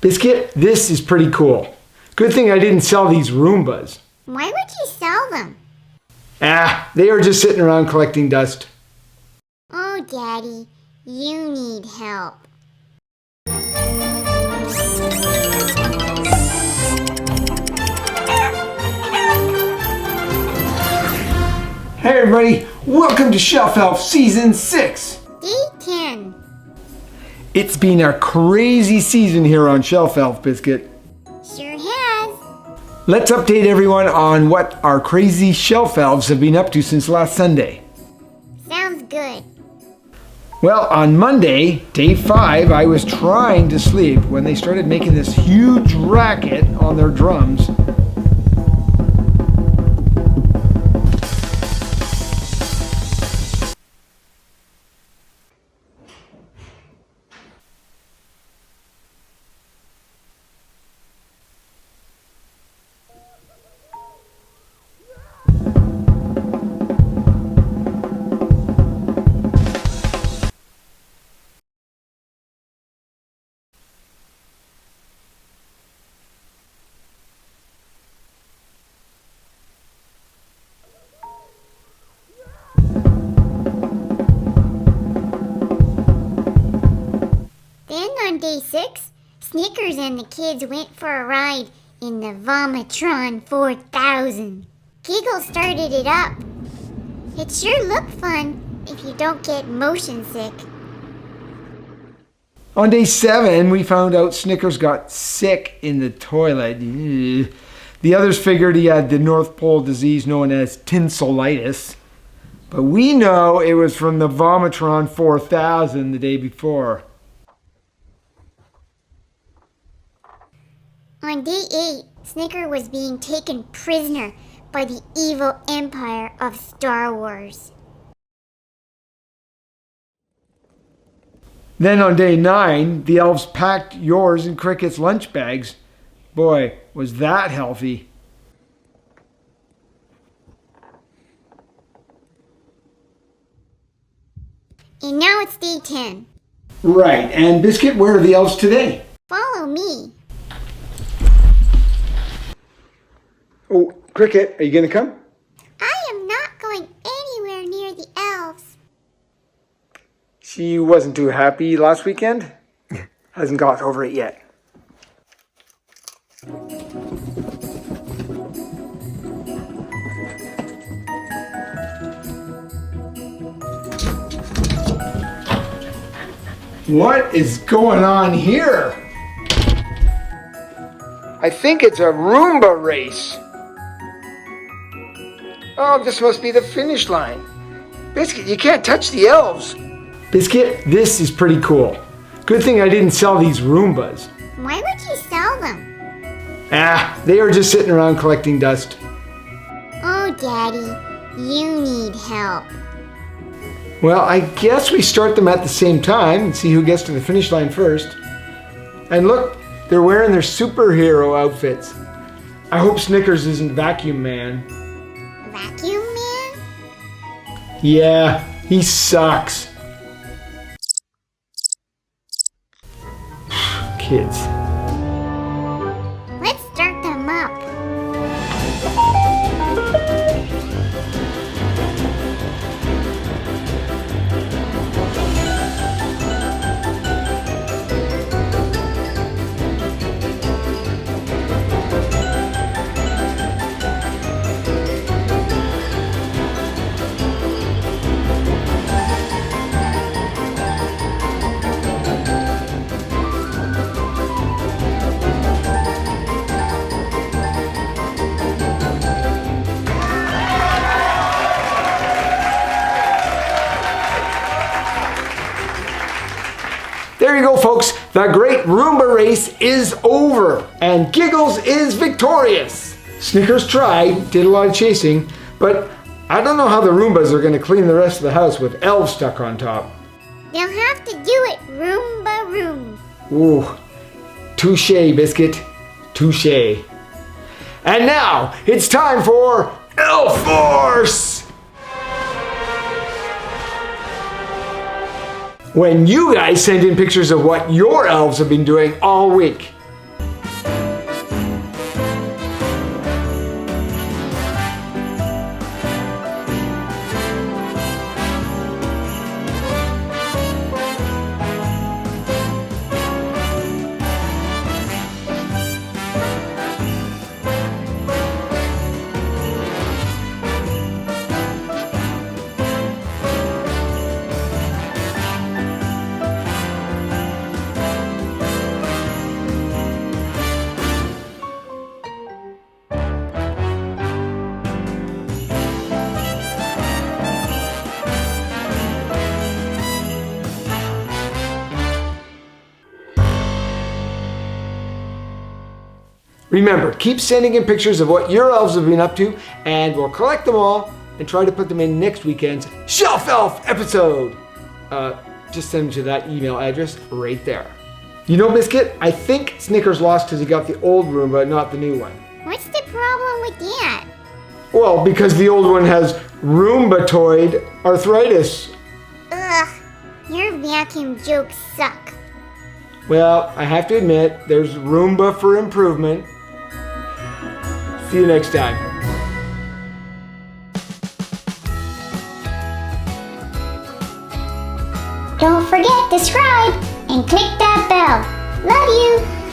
Biscuit, this is pretty cool. Good thing I didn't sell these Roombas. Why would you sell them? They are just sitting around collecting dust. Oh, Daddy, you need help. Hey everybody, welcome to Shelf Elf Season 6. Day 10. It's been a crazy season here on Shelf Elf, Biscuit. Sure has. Let's update everyone on what our crazy Shelf Elves have been up to since last Sunday. Sounds good. Well, on Monday, day 5, I was trying to sleep when they started making this huge racket on their drums. On day 6, Snickers and the kids went for a ride in the Vomitron 4000. Giggles started it up. It sure looked fun if you don't get motion sick. On day 7, we found out Snickers got sick in the toilet. Ugh. The others figured he had the North Pole disease known as tinselitis. But we know it was from the Vomitron 4000 the day before. On day 8, Snicker was being taken prisoner by the evil empire of Star Wars. Then on day 9, the elves packed yours and Cricket's lunch bags. Boy, was that healthy. And now it's day 10. Right, and Biscuit, where are the elves today? Follow me. Oh, Cricket, are you going to come? I am not going anywhere near the elves. She wasn't too happy last weekend. Hasn't got over it yet. What is going on here? I think it's a Roomba Race. Oh, this must be the finish line. Biscuit, you can't touch the elves. Biscuit, this is pretty cool. Good thing I didn't sell these Roombas. Why would you sell them? They are just sitting around collecting dust. Oh, Daddy, you need help. Well, I guess we start them at the same time and see who gets to the finish line first. And look, they're wearing their superhero outfits. I hope Snickers isn't Vacuum Man. Vacuum Man? Yeah, he sucks. Kids. Let's start them up. There you go, folks. The great Roomba Race is over, and Giggles is victorious. Snickers tried, did a lot of chasing, but I don't know how the Roombas are going to clean the rest of the house with elves stuck on top. They'll have to do it Roomba Room. Ooh, touche, Biscuit, touche. And now, it's time for Elf Force! When you guys send in pictures of what your elves have been doing all week. Remember, keep sending in pictures of what your elves have been up to, and we'll collect them all and try to put them in next weekend's Shelf Elf episode. Just send them to that email address right there. You know, Biscuit, I think Snickers lost because he got the old Roomba, not the new one. What's the problem with that? Well, because the old one has Roomba-toid arthritis. Ugh, your vacuum jokes suck. Well, I have to admit, there's Roomba for improvement. See you next time. Don't forget to subscribe and click that bell. Love you!